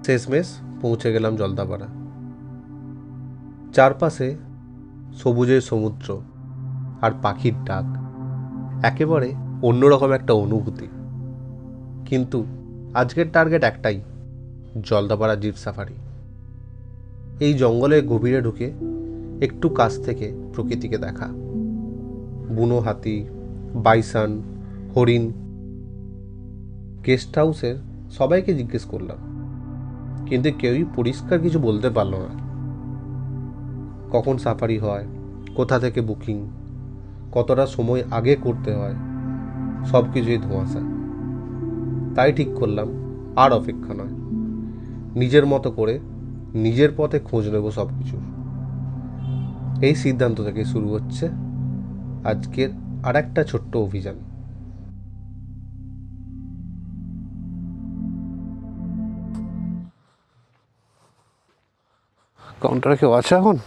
শেষমেশ পৌঁছে গেলাম জলদাপাড়া। চারপাশে সবুজের সমুদ্র আর পাখির ডাক, একেবারে অন্যরকম একটা অনুভূতি। কিন্তু আজকের টার্গেট একটাই, জলদাপাড়া জিপ সাফারি। এই জঙ্গলের গভীরে ঢুকে একটু কাছ থেকে প্রকৃতিকে দেখা, বুনো হাতি, বাইসন, হরিণ। গেস্ট হাউসের সবাইকে জিজ্ঞেস করলাম, কিন্তু কেউই পরিষ্কার কিছু বলতে পারল না। কখন সাফারি হয়, কোথা থেকে বুকিং, কতটা সময় আগে করতে হয়, সব কিছুই ধোঁয়াশা। তাই ঠিক করলাম আর অপেক্ষা নয়, নিজের মতো করে নিজের পথে খোঁজ নেব সব কিছুর। এই সিদ্ধান্ত থেকে শুরু হচ্ছে আজকের আর একটা ছোট্ট অভিযান। কাউন্টারে কেউ আছে এখন?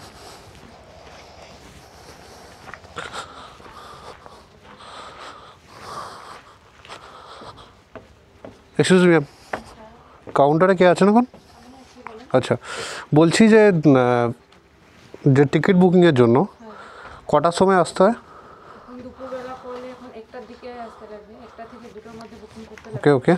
এক্সকিউজ মি, কাউন্টারে কে আছেন এখন? আচ্ছা, বলছি যে যে টিকিট বুকিংয়ের জন্য কটার সময় আসতে হয়? দুপুরবেলা করলে এখন 1টার দিকে আসতে লাগবে, 1টা থেকে 2টোর মধ্যে বুকিং করতে লাগবে। ওকে ওকে।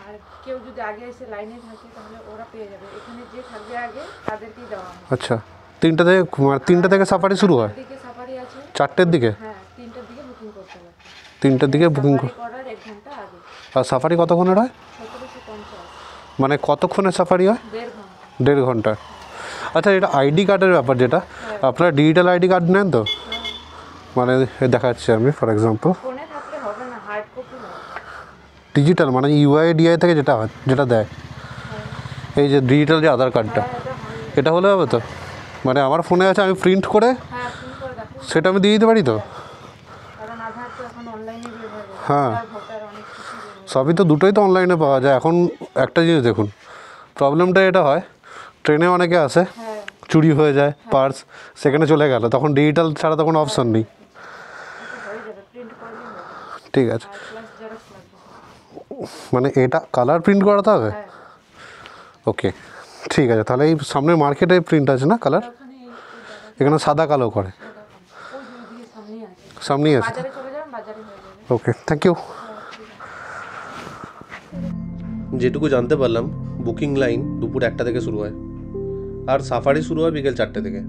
আর কেউ যদি আগে এসে লাইনে থাকে তাহলে ওরা পেয়ে যাবে, এখানে যে থাকবে আগে তাদেরকেই দেওয়া হবে। আচ্ছা, 3টা থেকে সাফারি শুরু হয়? 4টার দিকে সাফারি আছে। 4টের দিকে? হ্যাঁ, 3টার দিকে বুকিং করতে লাগবে। 3টার দিকে বুকিং করার 1 ঘন্টা আগে। আর সাফারি কতক্ষণের হয়? 1750। মানে কতক্ষণের সাফারি হয়? 1.5 ঘন্টা। 1.5 ঘন্টা। আচ্ছা, এটা আইডি কার্ডের ব্যাপার, যেটা আপনারা ডিজিটাল আইডি কার্ড নেন তো? মানে দেখাচ্ছি আমি, ফর এক্সাম্পল ফোনে থাকলে হবে না, হার্ড কপি হবে। ডিজিটাল মানে ইউআইডিআই থেকে যেটা দেয়, এই যে ডিজিটাল যে আধার কার্ডটা, এটা হলে হবে তো? মানে আমার ফোনে আছে, আমি প্রিন্ট করে হ্যাঁ, প্রিন্ট করে রাখুন। সেটা আমি দিয়ে দিতে পারি তো? কারণ আধার তো এখন অনলাইনে ব্যবহার হয়। হ্যাঁ, ভোটার অনেক কিছু ব্যবহার। সবই তো, দুটোই তো অনলাইনে পাওয়া যায় এখন। একটা জিনিস দেখুন, প্রবলেমটা এটা হয়, ট্রেনে অনেকে আসে, হ্যাঁ, চুরি হয়ে যায় পার্স, সেখানে চলে গেল, তখন ডিজিটাল ছাড়া তো কোনো অপশন নেই। হয়ে যাবে, প্রিন্ট করলেই হবে। ঠিক আছে, আর প্লাস জেরক্স লাগবে। মানে এটা কালার প্রিন্ট করাতে হবে? হ্যাঁ, ওকে, ঠিক আছে। তাহলে এই সামনে মার্কেটে প্রিন্ট আছে না কালার? ওখানে এই জায়গাটা এখানে সাদা কালো করে ওই দিকে সামনেই আছে। সামনেই আছে? বাজারে চলে যাবেন, বাজারে হয়ে যাবে। ওকে, থ্যাংক ইউ। যেটুকু জানতে পারলাম, বুকিং লাইন দুপুর 1টা থেকে শুরু হয় আর সাফারি শুরু হয় বিকেল 4টে থেকে।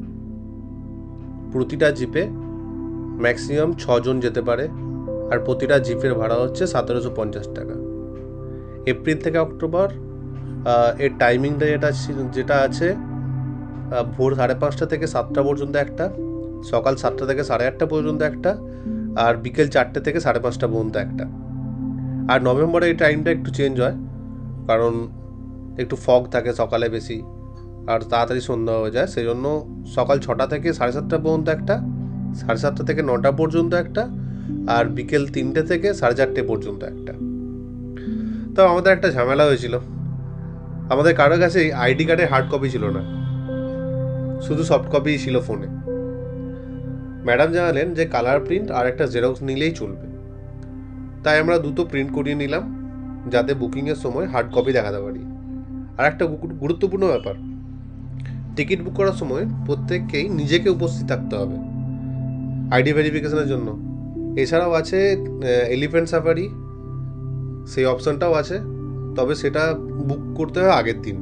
প্রতিটা জিপে ম্যাক্সিমাম 6 জন যেতে পারে আর প্রতিটা জিপের ভাড়া হচ্ছে 1750 টাকা। এপ্রিল থেকে অক্টোবর এর টাইমিংটা যেটা আছে, ভোর 5:30 থেকে 7টা পর্যন্ত একটা, সকাল 7টা থেকে 8:30 পর্যন্ত একটা, আর বিকেল 4টে থেকে 5:30 পর্যন্ত একটা। আর নভেম্বরে এই টাইমটা একটু চেঞ্জ হয়, কারণ একটু ফগ থাকে সকালে বেশি আর তাড়াতাড়ি সন্ধ্যা হয়ে যায়, সেই জন্য সকাল 6টা থেকে 7:30 পর্যন্ত একটা, 7:30 থেকে 9টা পর্যন্ত একটা, আর বিকেল 3টে থেকে 4:30 পর্যন্ত একটা। তো আমাদের একটা ঝামেলা হয়েছিল, আমাদের কারোর কাছে আইডি কার্ডের হার্ড কপি ছিল না, শুধু সফট কপি ছিল ফোনে। ম্যাডাম জানালেন যে কালার প্রিন্ট আর একটা জেরক্স নিলেই চলবে। তাই আমরা দুটো প্রিন্ট করিয়ে নিলাম, যাতে বুকিংয়ের সময় হার্ড কপি দেখাতে পারি। আর একটা গুরুত্বপূর্ণ ব্যাপার, টিকিট বুক করার সময় প্রত্যেককেই নিজেকে উপস্থিত থাকতে হবে আইডি ভেরিফিকেশনের জন্য। এছাড়াও আছে এলিফ্যান্ট সাফারি, সেই অপশানটাও আছে, তবে সেটা বুক করতে হয় আগের দিন।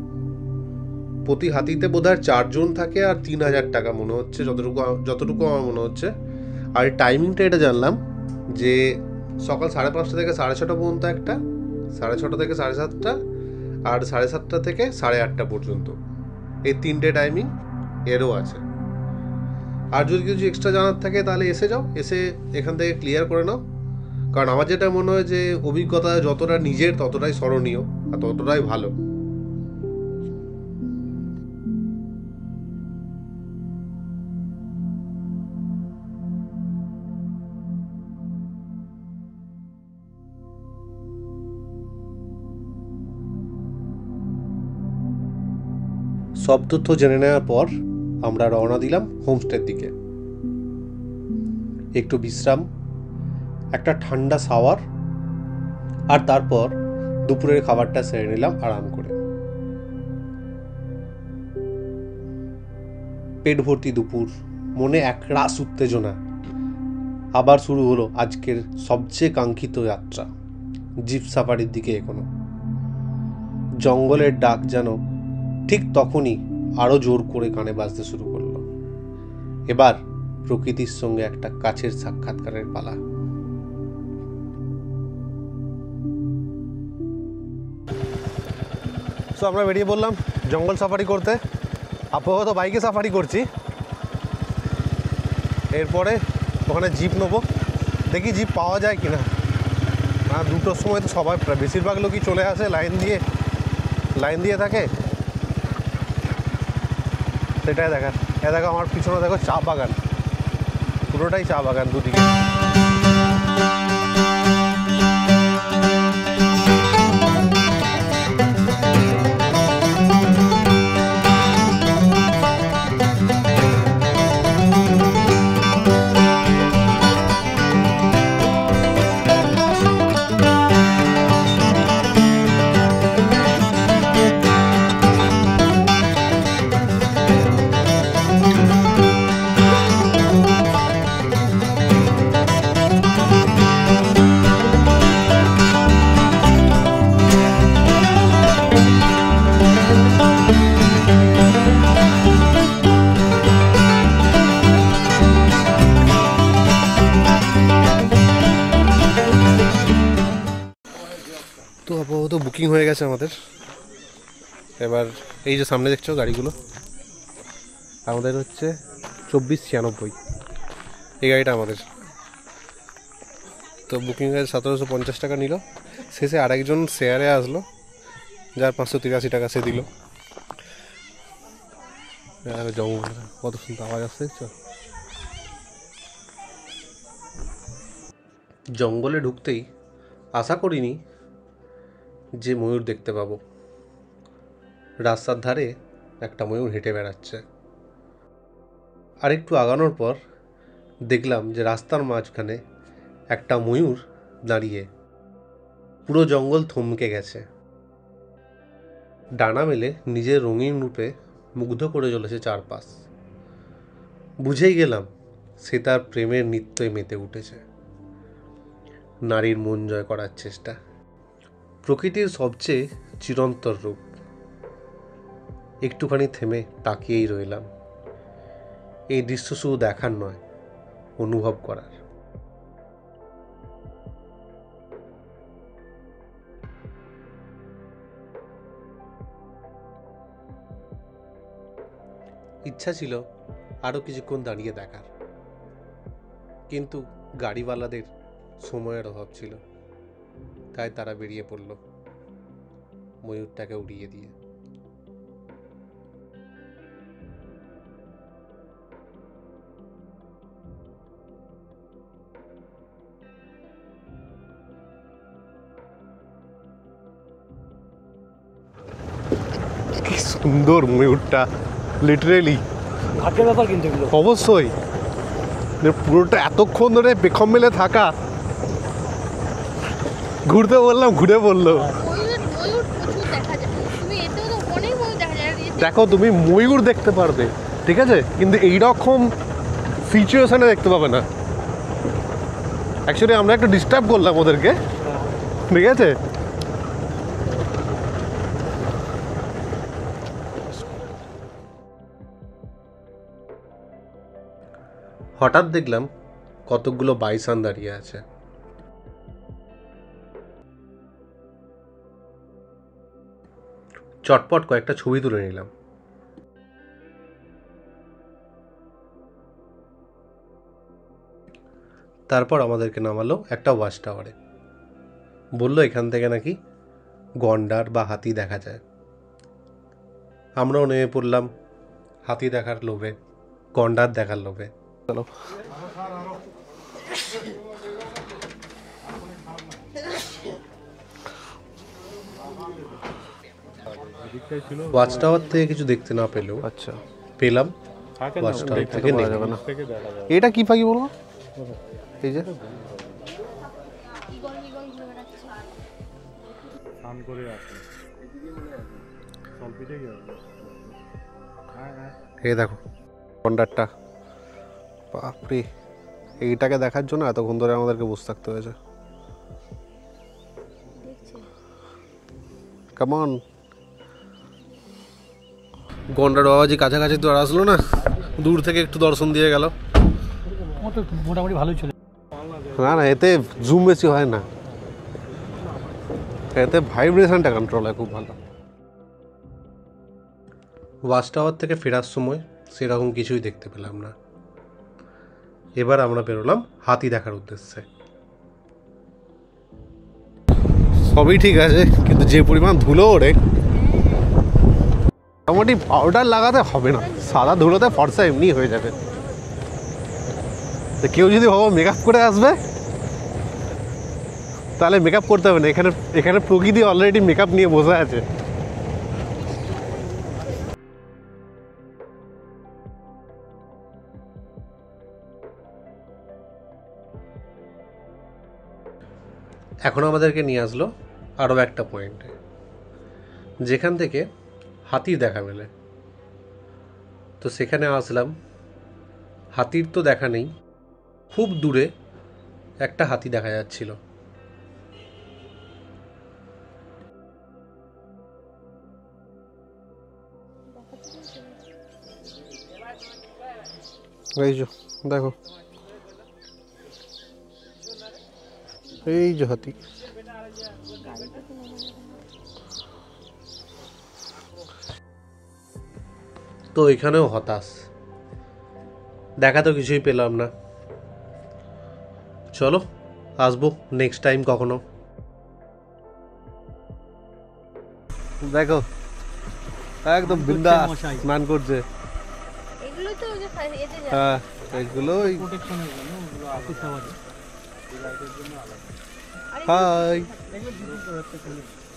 প্রতি হাতিতে বোধহয় 4 জন থাকে আর 3000 টাকা মনে হচ্ছে, যতটুকু আমার মনে হচ্ছে। আর টাইমিংটা এটা জানলাম যে সকাল 5:30 থেকে 6:30 পর্যন্ত একটা, 6:30 থেকে 7:30, আর 7:30 থেকে 8:30 পর্যন্ত, এই 3টে টাইমিং এরও আছে। আর যদি কিছু এক্সট্রা জানার থাকে তাহলে এসে এখান থেকে ক্লিয়ার করে নাও, কারণ আমার যেটা মনে হয় যে অভিজ্ঞতা যতটা নিজের ততটাই স্মরণীয় আর ততটাই ভালো। সব তথ্য জেনে নেওয়ার পর আমরা রওনা দিলাম হোমস্টের দিকে। একটু বিশ্রাম, একটা ঠান্ডা শাওয়ার, আর তারপর দুপুরের খাবারটা সেরে নিলাম আরাম করে। পেট ভর্তি দুপুর, মনে একরাশ উত্তেজনা। আবার শুরু হলো আজকের সবচেয়ে কাঙ্ক্ষিত যাত্রা, জিপ সাফারির দিকে এগোনো। জঙ্গলের ডাক যেন ঠিক তখনই আরও জোর করে কানে বাজতে শুরু করলো। এবার প্রকৃতির সঙ্গে একটা কাছের সাক্ষাৎকারের পালা। তো আমরা বেরিয়ে পড়লাম জঙ্গল সাফারি করতে। আপাতত বাইকে সাফারি করছি, এরপরে ওখানে জিপ নেবো, দেখি জিপ পাওয়া যায় কিনা। না, 2টোর সময় তো সবাই বেশিরভাগ লোকই চলে আসে, লাইন দিয়ে থাকে, সেটাই দেখার। দেখো আমার পিছনে দেখো চা বাগান, পুরোটাই চা বাগান দুদিকে। তো আপাতত বুকিং হয়ে গেছে আমাদের। এবার এই যে সামনে দেখছো গাড়িগুলো, আমাদের হচ্ছে 2496, এই গাড়িটা আমাদের। তো বুকিং হয়ে 1750 টাকা নিল। শেষে আরেকজন শেয়ারে আসলো, যার 583 টাকা সে দিল। জঙ্গল কত সুন্দর আওয়াজ আসছে দেখছো। জঙ্গলে ঢুকতেই আশা করিনি যে ময়ূর দেখতে পাবো। রাস্তার ধারে একটা ময়ূর হেঁটে বেড়াচ্ছে। আর একটু আগানোর পর দেখলাম যে রাস্তার মাঝখানে একটা ময়ূর দাঁড়িয়ে। পুরো জঙ্গল থমকে গেছে, ডানা মেলে নিজের রঙিন রূপে মুগ্ধ করে চলেছে চারপাশ। বুঝেই গেলাম সে তার প্রেমের নৃত্যে মেতে উঠেছে, নারীর মন জয় করার চেষ্টা। প্রকৃতির সবচেয়ে চিরন্তর রূপ। একটুখানি থেমে তাকিয়েই রইলাম। এই দৃশ্য শুধু দেখার নয়, অনুভব করার। ইচ্ছা ছিল আরও কিছুক্ষণ দাঁড়িয়ে দেখার, কিন্তু গাড়িওয়ালাদের সময়ের অভাব ছিল, তাই তারা বেরিয়ে পড়ল ময়ূরটাকে উড়িয়ে দিয়ে। কি সুন্দর ময়ূরটা, লিটারেলি ভাগ্যের ব্যাপার কিন্তু এগুলো। অবশ্যই পুরোটা এতক্ষণ ধরে পেখম মেলে থাকা, ঘুরতে বললাম ঘুরে বললো। দেখো তুমি ময়ূর দেখতে পারবে, ঠিক আছে, কিন্তু এইরকম সিচুয়েশনে দেখতে পাবে না। অ্যাকচুয়ালি আমরা একটু ডিস্টার্ব করলাম ওদেরকে, ঠিক আছে। হঠাৎ দেখলাম কতকগুলো বাইসন দাঁড়িয়ে আছে। চটপট কয়েকটা ছবি তুলে নিলাম। তারপর আমাদেরকে নামালো একটা ওয়াচ টাওয়ারে। বলল এখান থেকে নাকি গন্ডার বা হাতি দেখা যায়। আমরাও নেমে পড়লাম হাতি দেখার লোভে, গন্ডার দেখার লোভে। চলো ওয়াচ টাওয়ার থেকে কিছু দেখতে না পেলেও আচ্ছা পেলাম ওয়াচ টাওয়ার থেকে যাবে না। এটা কি পাখি বলবো? এই যে এই দেখো গন্ডারটা, বাপরে, এইটাকে দেখার জন্য এতক্ষণ ধরে আমাদেরকে বসে থাকতে হয়েছে। কেমন গন্ডার বাবাজি কাছাকাছি তো আর আসলো না, দূর থেকে একটু দর্শন দিয়ে গেল। মোটামুটি ভালোই চলে। না না, এতে জুম বেশি হয় না, এতে ভাইব্রেশনটা কন্ট্রোল হয় খুব ভালো। ওয়াচ টাওয়ার থেকে ফেরার সময় সেরকম কিছুই দেখতে পেলাম না। এবার আমরা বেরোলাম হাতি দেখার উদ্দেশ্যে। সবই ঠিক আছে, কিন্তু যে পরিমাণ ধুলো ওড়ে, মোটামুটি পাউডার লাগাতে হবে না, সাদা ধুলোতে ফর্সা এমনি হয়ে যাবে। তো কেউ যদি ভাবো মেকআপ করে আসবে, তাহলে মেকআপ করতে হবে না, এখানে এখানে প্রকৃতি অলরেডি মেকআপ নিয়ে বসে আছে। এখন আমাদেরকে নিয়ে আসলো আরও একটা পয়েন্টে, যেখান থেকে হাতির দেখা মেলে। তো সেখানে আসলাম, হাতির তো দেখা নেই, খুব দূরে একটা হাতি দেখা যাচ্ছিল। এই যে দেখো, এই যে হাতি। তো এখানেও হতাশ, দেখা তো কিছুই পেলাম না। চলো, আসবো নেক্সট টাইম কখনো। দেখো একদম বিন্দাস স্নান করছে। এগুলো তো ওই যে এতে যায়। হ্যাঁ, এগুলো প্রোটেকশনের জন্য ওগুলো আকুশ আওয়াজে এই লাইটের জন্য আলাদা। হাই, এগুলো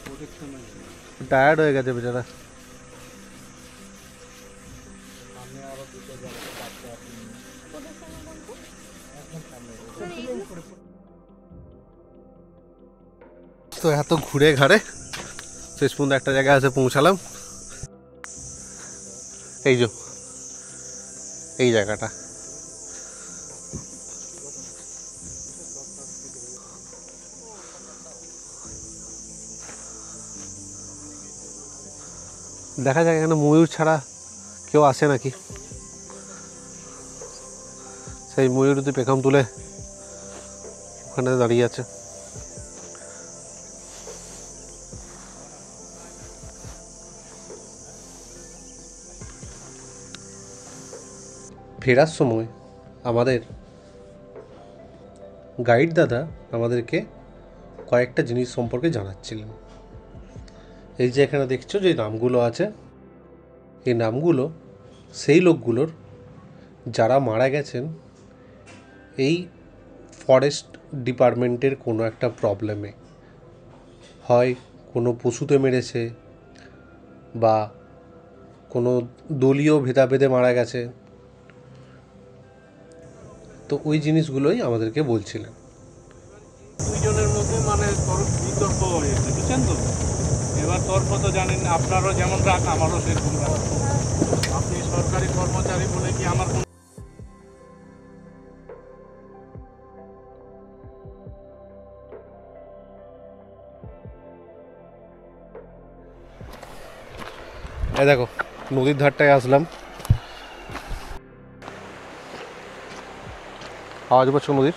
প্রোটেকশনের জন্য। টায়ার্ড হয়ে গেছে বেচারা। সামনে আরো দুটো জায়গাতে বাচ্চা আছে। প্রোটেকশনের বলতে একদম সামনে। তো এত ঘুরে ঘাড়ে শেষ পর্যন্ত একটা জায়গায় এসে পৌঁছালাম। এই যে এই জায়গাটা, দেখা যায় এখানে ময়ূর ছাড়া কেউ আসে নাকি। সেই ময়ূর যদি পেখম তুলে ওখানে দাঁড়িয়ে আছে। ফেরার সময় আমাদের গাইড দাদা আমাদেরকে কয়েকটা জিনিস সম্পর্কে জানাচ্ছিলেন। এই যে এখানে দেখছো যে নামগুলো আছে, এই নামগুলো সেই লোকগুলোর যারা মারা গেছেন এই ফরেস্ট ডিপার্টমেন্টের কোনো একটা প্রবলেমে, হয় কোনো পশুতে মেরেছে বা কোনো দলীয় ভেদাভেদে মারা গেছে। তো ওই জিনিসগুলোই আমাদেরকে বলছিলেন। দুইজনের মধ্যে মানে বিতর্ক হয়েছে, বুঝছেন তো। এবার তর্ক তো জানেন, আপনারও যেমন রাগ আমারও সেরকম রাগ। আপনি সরকারি কর্মচারী বলে কি আমার কোনো এই দেখো নদীর ধারটায় আসলাম, আওয়াজ পাচ্ছ নদীর।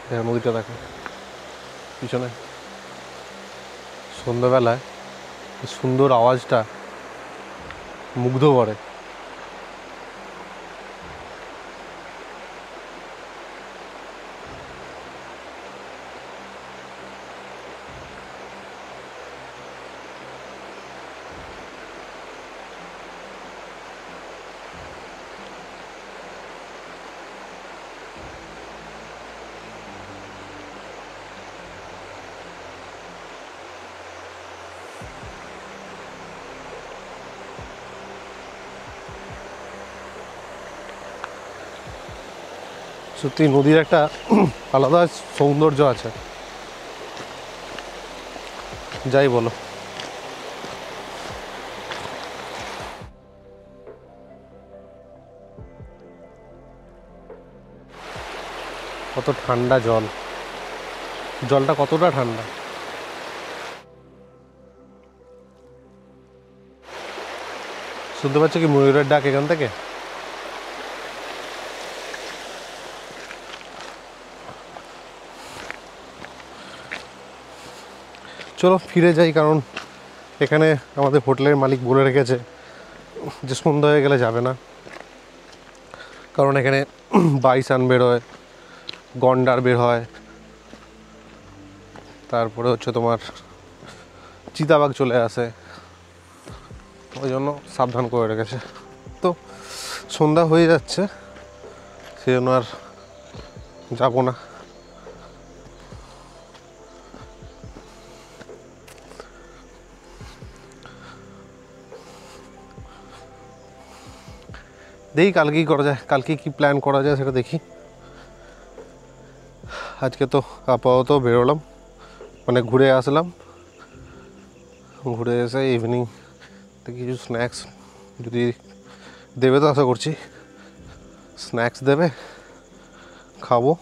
হ্যাঁ, নদীটা দেখো পিছনে। সন্ধ্যাবেলায় সুন্দর আওয়াজটা মুগ্ধ করে। সত্যি নদীর একটা আলাদা সৌন্দর্য আছে। যাই বলো। কত ঠান্ডা জল, জলটা কতটা ঠান্ডা। শুনতে পাচ্ছ কি ময়ূরের ডাক এখান থেকে? চলো ফিরে যাই, কারণ এখানে আমাদের হোটেলের মালিক বলে রেখেছে যে সন্ধ্যা হয়ে গেলে যাবে না, কারণ এখানে বাইসান বের হয়, গন্ডার বের হয়, তারপরে হচ্ছে তোমার চিতাবাঘ চলে আসে, ওই জন্য সাবধান করে রেখেছে। তো সন্ধ্যা হয়ে যাচ্ছে, সেই জন্য আর যাবো না। দেখি কালকে কী করা যায়, কালকে কি প্ল্যান করা যায় সেটা দেখি। আজকে তো আপাতত বেরোলাম, মানে ঘুরে আসলাম, ঘুরে এসে ইভিনিং কিছু স্ন্যাক্স যদি দেবে তো আশা করছি, স্ন্যাক্স দেবে, খাবো,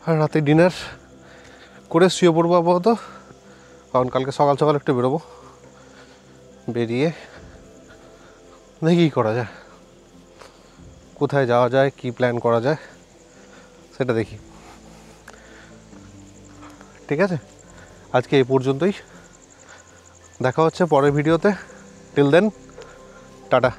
আর রাতে ডিনার করে শুয়ে পড়বো আপাতত। কারণ কালকে সকাল সকাল একটু বেরোবো, বেরিয়ে দেখি কী করা যায়, কোথায় যাওয়া যায়, কি প্ল্যান করা যায় সেটা দেখি। ঠিক আছে, আজকে এই পর্যন্তই, দেখা হচ্ছে পরের ভিডিওতে। Till then, tata.